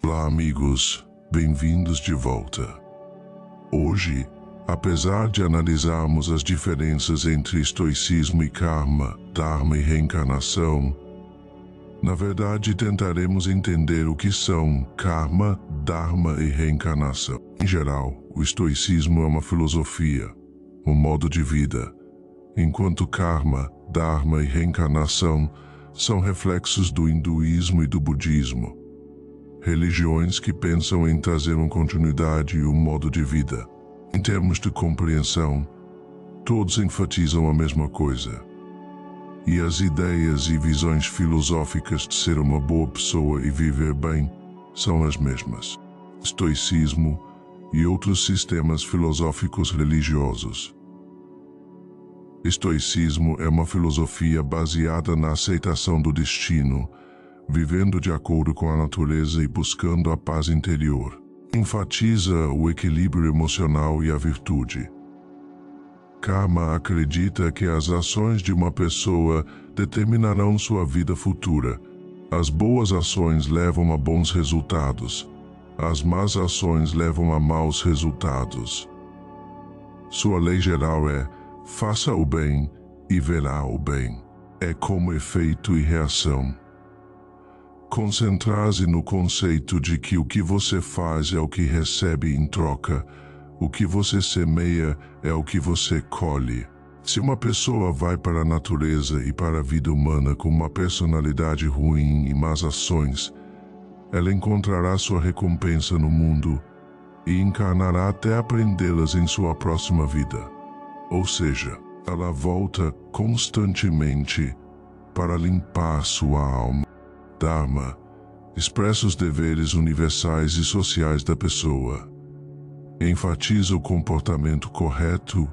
Olá, amigos, bem-vindos de volta. Hoje, apesar de analisarmos as diferenças entre estoicismo e karma, dharma e reencarnação, na verdade tentaremos entender o que são karma, dharma e reencarnação. Em geral, o estoicismo é uma filosofia, um modo de vida, enquanto karma, dharma e reencarnação são reflexos do hinduísmo e do budismo, religiões que pensam em trazer uma continuidade e um modo de vida. Em termos de compreensão, todos enfatizam a mesma coisa. E as ideias e visões filosóficas de ser uma boa pessoa e viver bem são as mesmas. Estoicismo e outros sistemas filosóficos religiosos. Estoicismo é uma filosofia baseada na aceitação do destino, vivendo de acordo com a natureza e buscando a paz interior. Enfatiza o equilíbrio emocional e a virtude. Karma acredita que as ações de uma pessoa determinarão sua vida futura. As boas ações levam a bons resultados. As más ações levam a maus resultados. Sua lei geral é: faça o bem e verá o bem. É como efeito e reação. Concentrar-se no conceito de que o que você faz é o que recebe em troca, o que você semeia é o que você colhe. Se uma pessoa vai para a natureza e para a vida humana com uma personalidade ruim e más ações, ela encontrará sua recompensa no mundo e encarnará até aprendê-las em sua próxima vida. Ou seja, ela volta constantemente para limpar sua alma. Dharma expressa os deveres universais e sociais da pessoa. Enfatiza o comportamento correto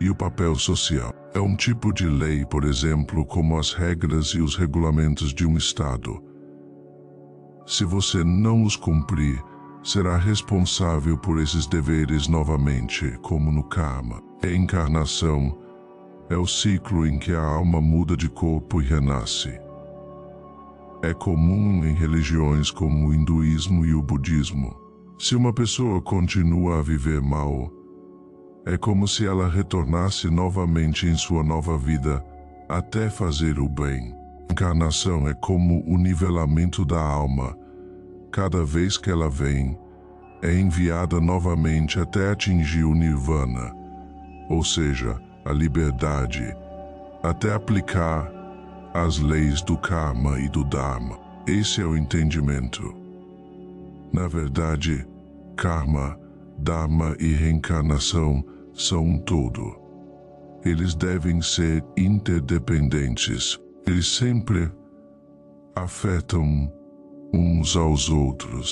e o papel social. É um tipo de lei, por exemplo, como as regras e os regulamentos de um Estado. Se você não os cumprir, será responsável por esses deveres novamente, como no karma. Reencarnação é o ciclo em que a alma muda de corpo e renasce. É comum em religiões como o hinduísmo e o budismo. Se uma pessoa continua a viver mal, é como se ela retornasse novamente em sua nova vida até fazer o bem. Encarnação é como o nivelamento da alma. Cada vez que ela vem, é enviada novamente até atingir o nirvana, ou seja, a liberdade, até aplicar as leis do karma e do dharma. Esse é o entendimento. Na verdade, karma, dharma e reencarnação são um todo. Eles devem ser interdependentes. Eles sempre afetam uns aos outros.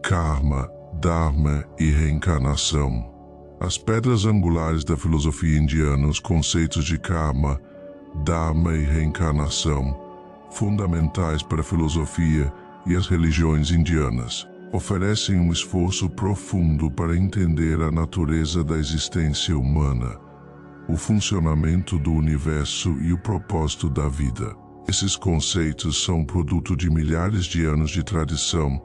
Karma, dharma e reencarnação. As pedras angulares da filosofia indiana, os conceitos de karma, dharma e reencarnação, fundamentais para a filosofia e as religiões indianas, oferecem um esforço profundo para entender a natureza da existência humana, o funcionamento do universo e o propósito da vida. Esses conceitos são produto de milhares de anos de tradição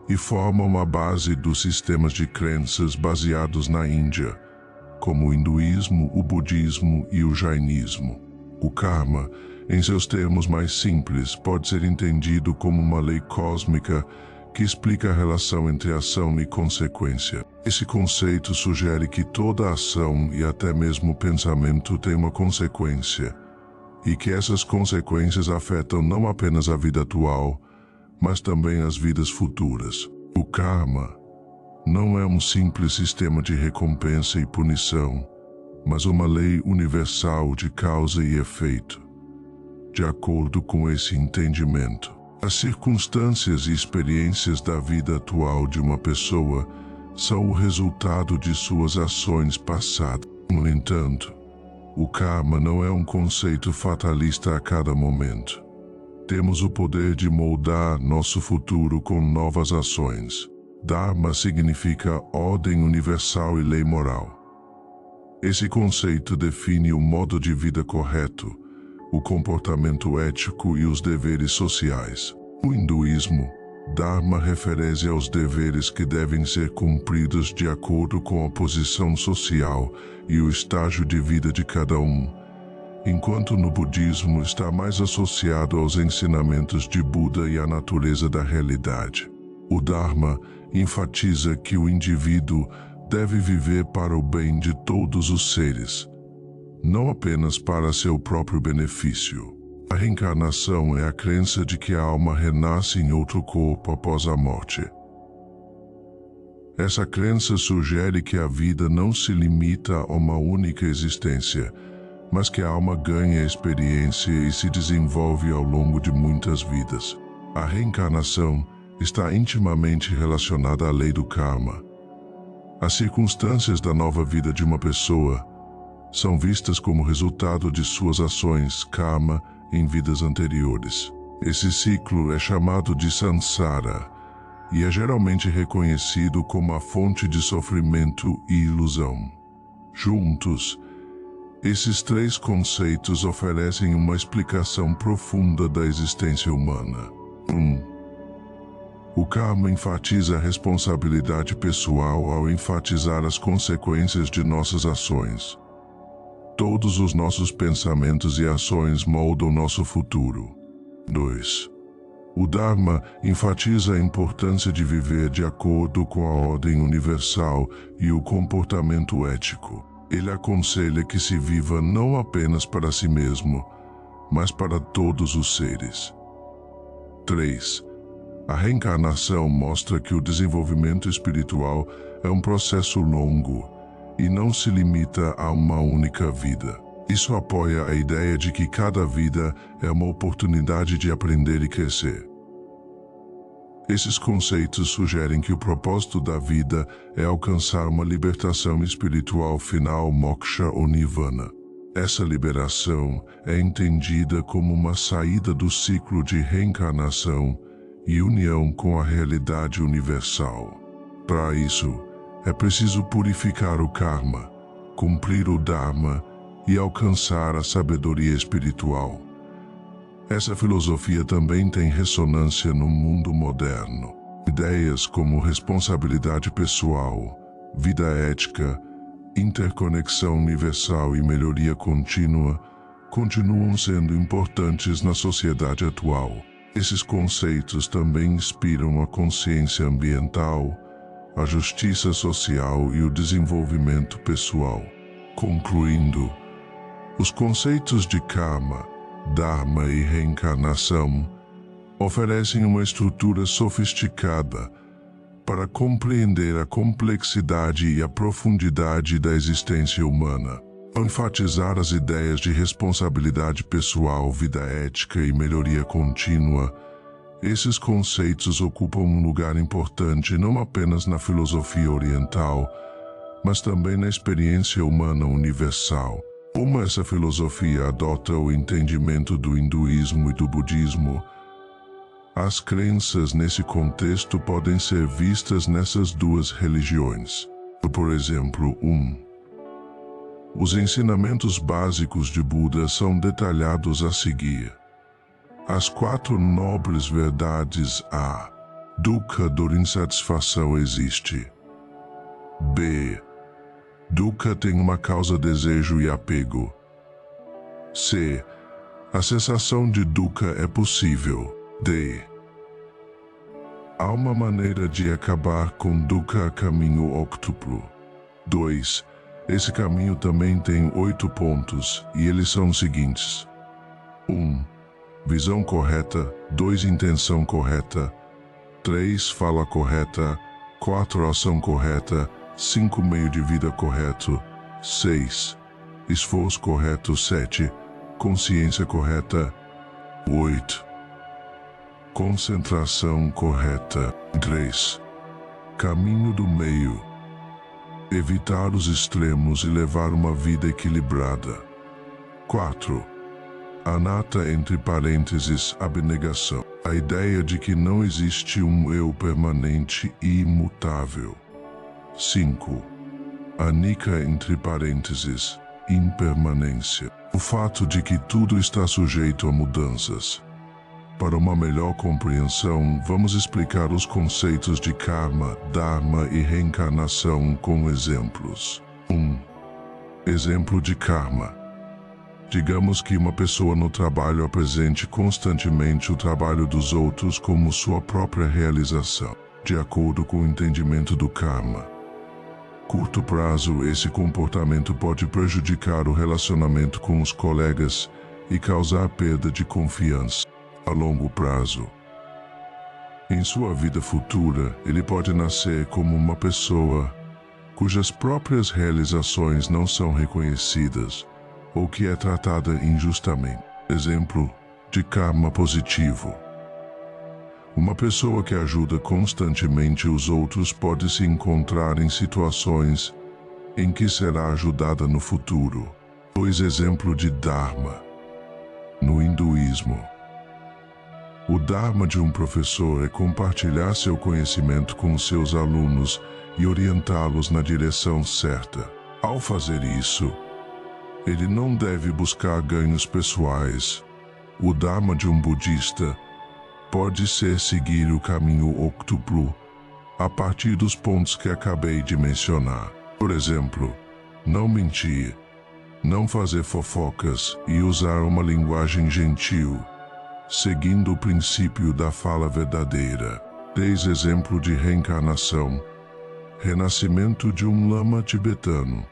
e formam a base dos sistemas de crenças baseados na Índia, como o hinduísmo, o budismo e o jainismo. O karma, em seus termos mais simples, pode ser entendido como uma lei cósmica que explica a relação entre ação e consequência. Esse conceito sugere que toda ação e até mesmo o pensamento tem uma consequência, e que essas consequências afetam não apenas a vida atual, mas também as vidas futuras. O karma não é um simples sistema de recompensa e punição, mas uma lei universal de causa e efeito. De acordo com esse entendimento, as circunstâncias e experiências da vida atual de uma pessoa são o resultado de suas ações passadas. No entanto, o karma não é um conceito fatalista a cada momento. Temos o poder de moldar nosso futuro com novas ações. Dharma significa ordem universal e lei moral. Esse conceito define o modo de vida correto, o comportamento ético e os deveres sociais. No hinduísmo, Dharma refere-se aos deveres que devem ser cumpridos de acordo com a posição social e o estágio de vida de cada um, enquanto no budismo está mais associado aos ensinamentos de Buda e à natureza da realidade. O Dharma enfatiza que o indivíduo deve viver para o bem de todos os seres, não apenas para seu próprio benefício. A reencarnação é a crença de que a alma renasce em outro corpo após a morte. Essa crença sugere que a vida não se limita a uma única existência, mas que a alma ganha experiência e se desenvolve ao longo de muitas vidas. A reencarnação está intimamente relacionada à lei do karma. As circunstâncias da nova vida de uma pessoa são vistas como resultado de suas ações, karma, em vidas anteriores. Esse ciclo é chamado de samsara e é geralmente reconhecido como a fonte de sofrimento e ilusão. Juntos, esses três conceitos oferecem uma explicação profunda da existência humana. 1. O karma enfatiza a responsabilidade pessoal ao enfatizar as consequências de nossas ações. Todos os nossos pensamentos e ações moldam nosso futuro. 2. O Dharma enfatiza a importância de viver de acordo com a ordem universal e o comportamento ético. Ele aconselha que se viva não apenas para si mesmo, mas para todos os seres. 3. A reencarnação mostra que o desenvolvimento espiritual é um processo longo e não se limita a uma única vida. Isso apoia a ideia de que cada vida é uma oportunidade de aprender e crescer. Esses conceitos sugerem que o propósito da vida é alcançar uma libertação espiritual final, moksha ou nirvana. Essa liberação é entendida como uma saída do ciclo de reencarnação e união com a realidade universal. Para isso, é preciso purificar o karma, cumprir o Dharma e alcançar a sabedoria espiritual. Essa filosofia também tem ressonância no mundo moderno. Ideias como responsabilidade pessoal, vida ética, interconexão universal e melhoria contínua continuam sendo importantes na sociedade atual. Esses conceitos também inspiram a consciência ambiental, a justiça social e o desenvolvimento pessoal. Concluindo, os conceitos de karma, dharma e reencarnação oferecem uma estrutura sofisticada para compreender a complexidade e a profundidade da existência humana. Ao enfatizar as ideias de responsabilidade pessoal, vida ética e melhoria contínua, esses conceitos ocupam um lugar importante não apenas na filosofia oriental, mas também na experiência humana universal. Como essa filosofia adota o entendimento do hinduísmo e do budismo, as crenças nesse contexto podem ser vistas nessas duas religiões. Por exemplo, 1. Os ensinamentos básicos de Buda são detalhados a seguir. As 4 nobres verdades A. Dukkha, dor, insatisfação existe. B. Dukkha tem uma causa, desejo e apego. C. A cessação de Dukkha é possível. D. Há uma maneira de acabar com Dukkha, caminho óctuplo. 2. Esse caminho também tem 8 pontos, e eles são os seguintes. 1. Visão correta. 2. Intenção correta. 3. Fala correta. 4. Ação correta. 5. Meio de vida correto. 6. Esforço correto. 7. Consciência correta. 8. Concentração correta. 3. Caminho do meio. Evitar os extremos e levar uma vida equilibrada. 4. Anatta, entre parênteses, abnegação. A ideia de que não existe um eu permanente e imutável. 5. Anicca, entre parênteses, impermanência. O fato de que tudo está sujeito a mudanças. Para uma melhor compreensão, vamos explicar os conceitos de karma, dharma e reencarnação com exemplos. 1. Exemplo de karma. Digamos que uma pessoa no trabalho apresente constantemente o trabalho dos outros como sua própria realização, de acordo com o entendimento do karma. Curto prazo, esse comportamento pode prejudicar o relacionamento com os colegas e causar perda de confiança. A longo prazo, em sua vida futura, ele pode nascer como uma pessoa cujas próprias realizações não são reconhecidas ou que é tratada injustamente. Exemplo de karma positivo. Uma pessoa que ajuda constantemente os outros pode se encontrar em situações em que será ajudada no futuro. 2. Exemplo de dharma. No hinduísmo, o dharma de um professor é compartilhar seu conhecimento com seus alunos e orientá-los na direção certa. Ao fazer isso, ele não deve buscar ganhos pessoais. O dharma de um budista pode ser seguir o caminho octuplo a partir dos pontos que acabei de mencionar. Por exemplo, não mentir, não fazer fofocas e usar uma linguagem gentil, seguindo o princípio da fala verdadeira. 3. Exemplo de reencarnação. Renascimento de um lama tibetano.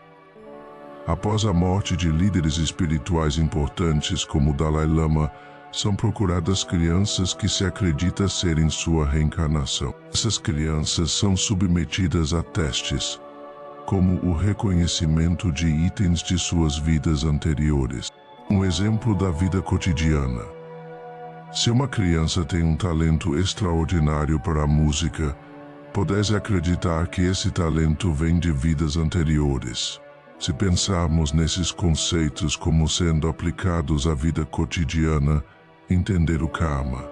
Após a morte de líderes espirituais importantes como o Dalai Lama, são procuradas crianças que se acredita serem sua reencarnação. Essas crianças são submetidas a testes, como o reconhecimento de itens de suas vidas anteriores. Um exemplo da vida cotidiana. Se uma criança tem um talento extraordinário para a música, pode-se acreditar que esse talento vem de vidas anteriores. Se pensarmos nesses conceitos como sendo aplicados à vida cotidiana, entender o karma.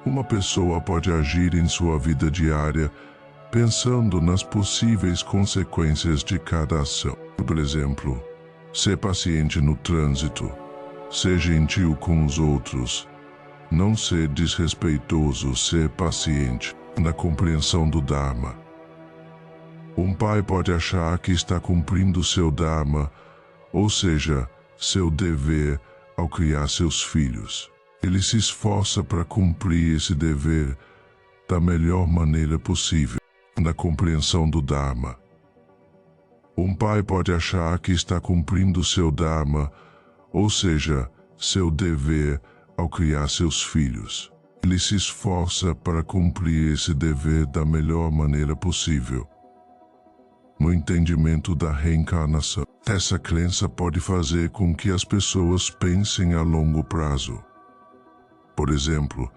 Uma pessoa pode agir em sua vida diária pensando nas possíveis consequências de cada ação. Por exemplo, ser paciente no trânsito, ser gentil com os outros, não ser desrespeitoso, ser paciente. Na compreensão do Dharma, um pai pode achar que está cumprindo seu Dharma, ou seja, seu dever, ao criar seus filhos. Ele se esforça para cumprir esse dever da melhor maneira possível. Na compreensão do Dharma, um pai pode achar que está cumprindo seu Dharma, ou seja, seu dever, ao criar seus filhos. Ele se esforça para cumprir esse dever da melhor maneira possível. No entendimento da reencarnação, essa crença pode fazer com que as pessoas pensem a longo prazo. Por exemplo,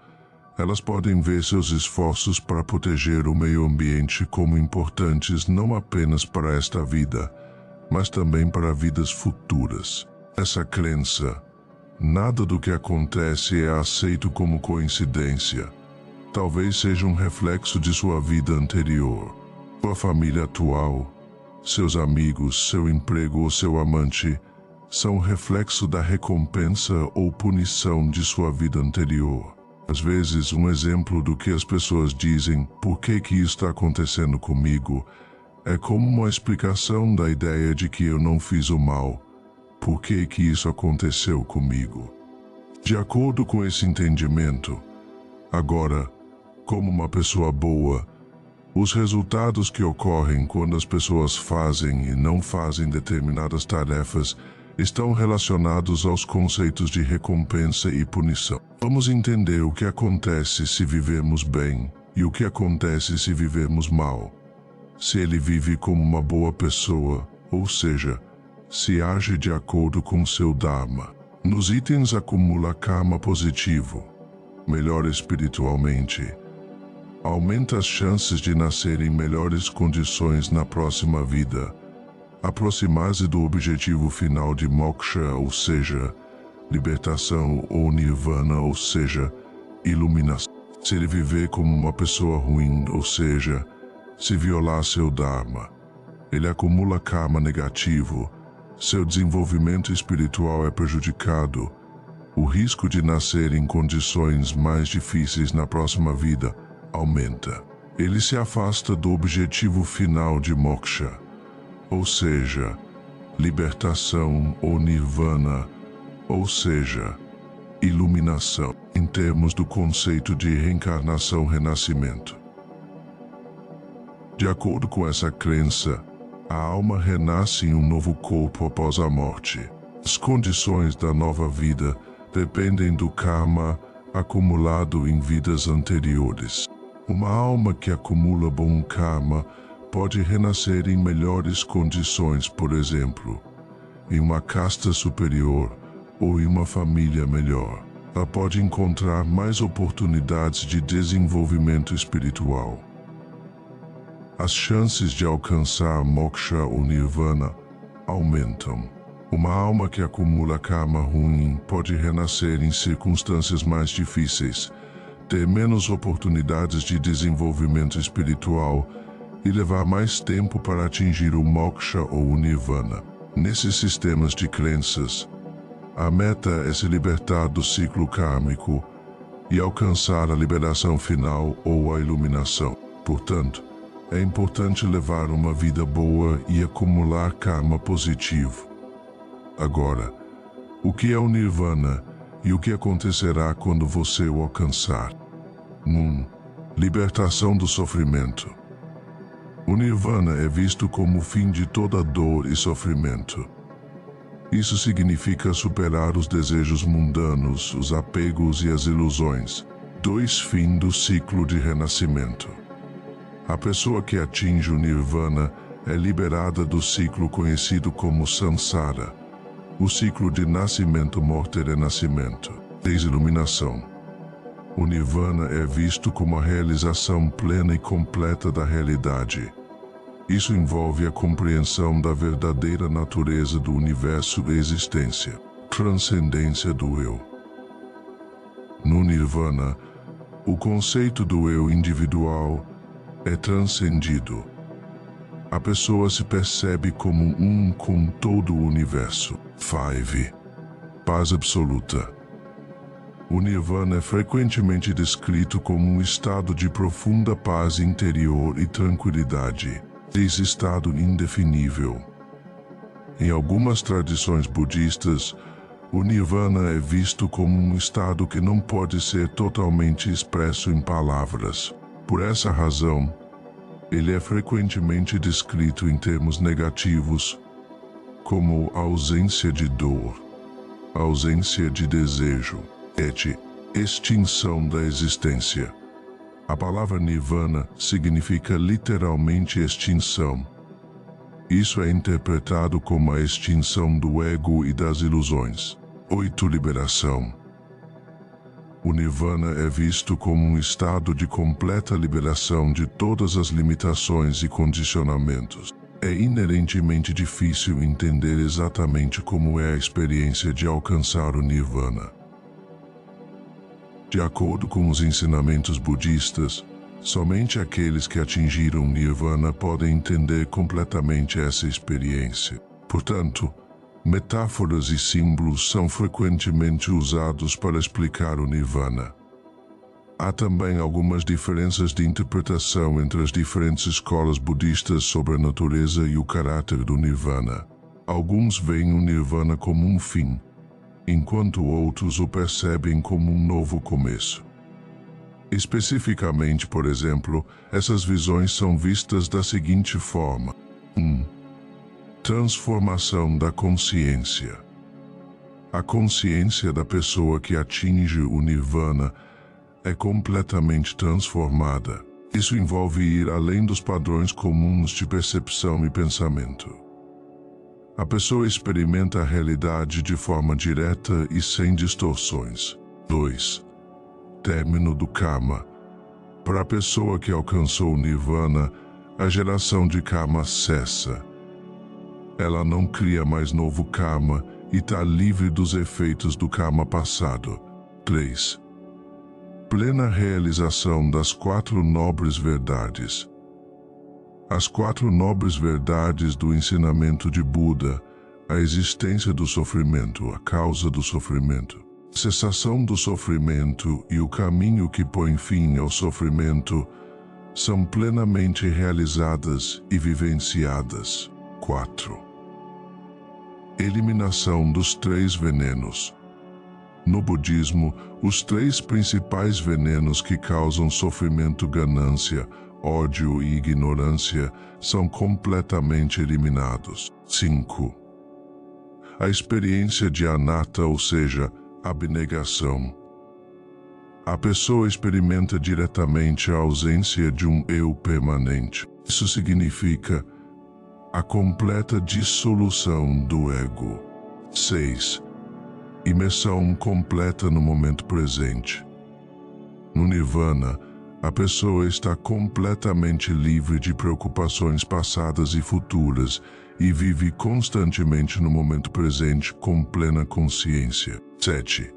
elas podem ver seus esforços para proteger o meio ambiente como importantes não apenas para esta vida, mas também para vidas futuras. Essa crença, nada do que acontece é aceito como coincidência. Talvez seja um reflexo de sua vida anterior, sua família atual, seus amigos, seu emprego ou seu amante, são reflexo da recompensa ou punição de sua vida anterior. Às vezes, um exemplo do que as pessoas dizem, por que isso está acontecendo comigo, é como uma explicação da ideia de que eu não fiz o mal. Por que isso aconteceu comigo? De acordo com esse entendimento, agora, como uma pessoa boa, os resultados que ocorrem quando as pessoas fazem e não fazem determinadas tarefas estão relacionados aos conceitos de recompensa e punição. Vamos entender o que acontece se vivemos bem e o que acontece se vivemos mal. Se ele vive como uma boa pessoa, ou seja, se age de acordo com seu Dharma. Nos itens acumula karma positivo, melhora espiritualmente, aumenta as chances de nascer em melhores condições na próxima vida, aproximar-se do objetivo final de moksha, ou seja, libertação, ou nirvana, ou seja, iluminação. Se ele viver como uma pessoa ruim, ou seja, se violar seu Dharma, ele acumula karma negativo, seu desenvolvimento espiritual é prejudicado, o risco de nascer em condições mais difíceis na próxima vida aumenta. Ele se afasta do objetivo final de moksha, ou seja, libertação ou nirvana, ou seja, iluminação, em termos do conceito de reencarnação-renascimento. De acordo com essa crença, a alma renasce em um novo corpo após a morte. As condições da nova vida dependem do karma acumulado em vidas anteriores. Uma alma que acumula bom karma pode renascer em melhores condições, por exemplo, em uma casta superior ou em uma família melhor. Ela pode encontrar mais oportunidades de desenvolvimento espiritual. As chances de alcançar moksha ou nirvana aumentam. Uma alma que acumula karma ruim pode renascer em circunstâncias mais difíceis, ter menos oportunidades de desenvolvimento espiritual e levar mais tempo para atingir o moksha ou o nirvana. Nesses sistemas de crenças, a meta é se libertar do ciclo kármico e alcançar a liberação final ou a iluminação. Portanto, é importante levar uma vida boa e acumular karma positivo. Agora, o que é o nirvana e o que acontecerá quando você o alcançar? 1. Libertação do sofrimento. O nirvana é visto como o fim de toda dor e sofrimento. Isso significa superar os desejos mundanos, os apegos e as ilusões. 2. Fim do ciclo de renascimento. A pessoa que atinge o nirvana é liberada do ciclo conhecido como samsara, o ciclo de nascimento, morte e renascimento. Desiluminação. O nirvana é visto como a realização plena e completa da realidade. Isso envolve a compreensão da verdadeira natureza do universo e existência, transcendência do eu. No nirvana, o conceito do eu individual é transcendido. A pessoa se percebe como um com todo o universo. 5. Paz absoluta. O nirvana é frequentemente descrito como um estado de profunda paz interior e tranquilidade. Esse estado indefinível. Em algumas tradições budistas, o nirvana é visto como um estado que não pode ser totalmente expresso em palavras. Por essa razão, ele é frequentemente descrito em termos negativos, como ausência de dor, ausência de desejo, et extinção da existência. A palavra nirvana significa literalmente extinção. Isso é interpretado como a extinção do ego e das ilusões. 8. Liberação. O nirvana é visto como um estado de completa liberação de todas as limitações e condicionamentos. É inerentemente difícil entender exatamente como é a experiência de alcançar o nirvana. De acordo com os ensinamentos budistas, somente aqueles que atingiram nirvana podem entender completamente essa experiência. Portanto, metáforas e símbolos são frequentemente usados para explicar o nirvana. Há também algumas diferenças de interpretação entre as diferentes escolas budistas sobre a natureza e o caráter do nirvana. Alguns veem o nirvana como um fim, enquanto outros o percebem como um novo começo. Especificamente, por exemplo, essas visões são vistas da seguinte forma. 1. Transformação da consciência. A consciência da pessoa que atinge o nirvana é completamente transformada. Isso envolve ir além dos padrões comuns de percepção e pensamento. A pessoa experimenta a realidade de forma direta e sem distorções. 2. Término do karma. Para a pessoa que alcançou o nirvana, a geração de karma cessa. Ela não cria mais novo karma e está livre dos efeitos do karma passado. 3. Plena realização das 4 nobres verdades. As 4 nobres verdades do ensinamento de Buda, a existência do sofrimento, a causa do sofrimento, cessação do sofrimento e o caminho que põe fim ao sofrimento são plenamente realizadas e vivenciadas. 4. Eliminação dos 3 venenos. No budismo, os 3 principais venenos que causam sofrimento, ganância, ódio e ignorância são completamente eliminados. 5. A experiência de anatta, ou seja, abnegação. A pessoa experimenta diretamente a ausência de um eu permanente. Isso significa a completa dissolução do ego. 6. Imersão completa no momento presente. No Nirvana, a pessoa está completamente livre de preocupações passadas e futuras e vive constantemente no momento presente com plena consciência. 7.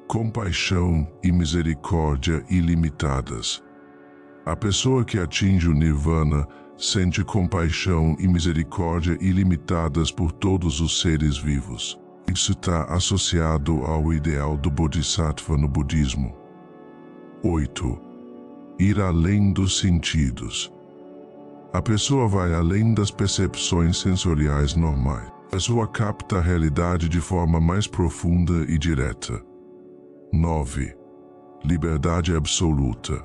Compaixão e misericórdia ilimitadas. A pessoa que atinge o Nirvana sente compaixão e misericórdia ilimitadas por todos os seres vivos. Isso está associado ao ideal do Bodhisattva no budismo. 8. Ir além dos sentidos. A pessoa vai além das percepções sensoriais normais. A pessoa capta a realidade de forma mais profunda e direta. 9. Liberdade absoluta.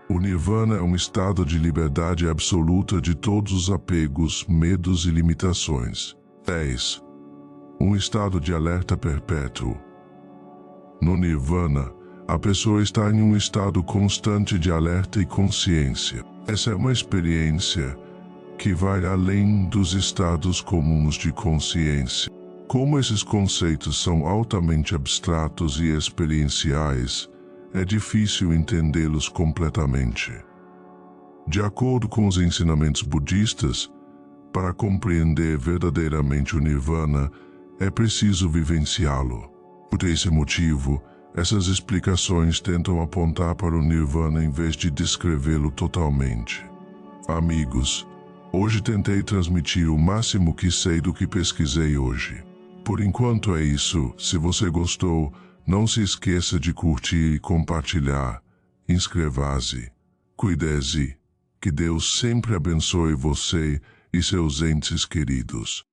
O Nirvana é um estado de liberdade absoluta de todos os apegos, medos e limitações. 10. Um estado de alerta perpétuo. No Nirvana, a pessoa está em um estado constante de alerta e consciência. Essa é uma experiência que vai além dos estados comuns de consciência. Como esses conceitos são altamente abstratos e experienciais, é difícil entendê-los completamente. De acordo com os ensinamentos budistas, para compreender verdadeiramente o Nirvana, é preciso vivenciá-lo. Por esse motivo, essas explicações tentam apontar para o Nirvana em vez de descrevê-lo totalmente. Amigos, hoje tentei transmitir o máximo que sei do que pesquisei hoje. Por enquanto é isso. Se você gostou, não se esqueça de curtir e compartilhar. Inscreva-se. Cuide-se. Que Deus sempre abençoe você e seus entes queridos.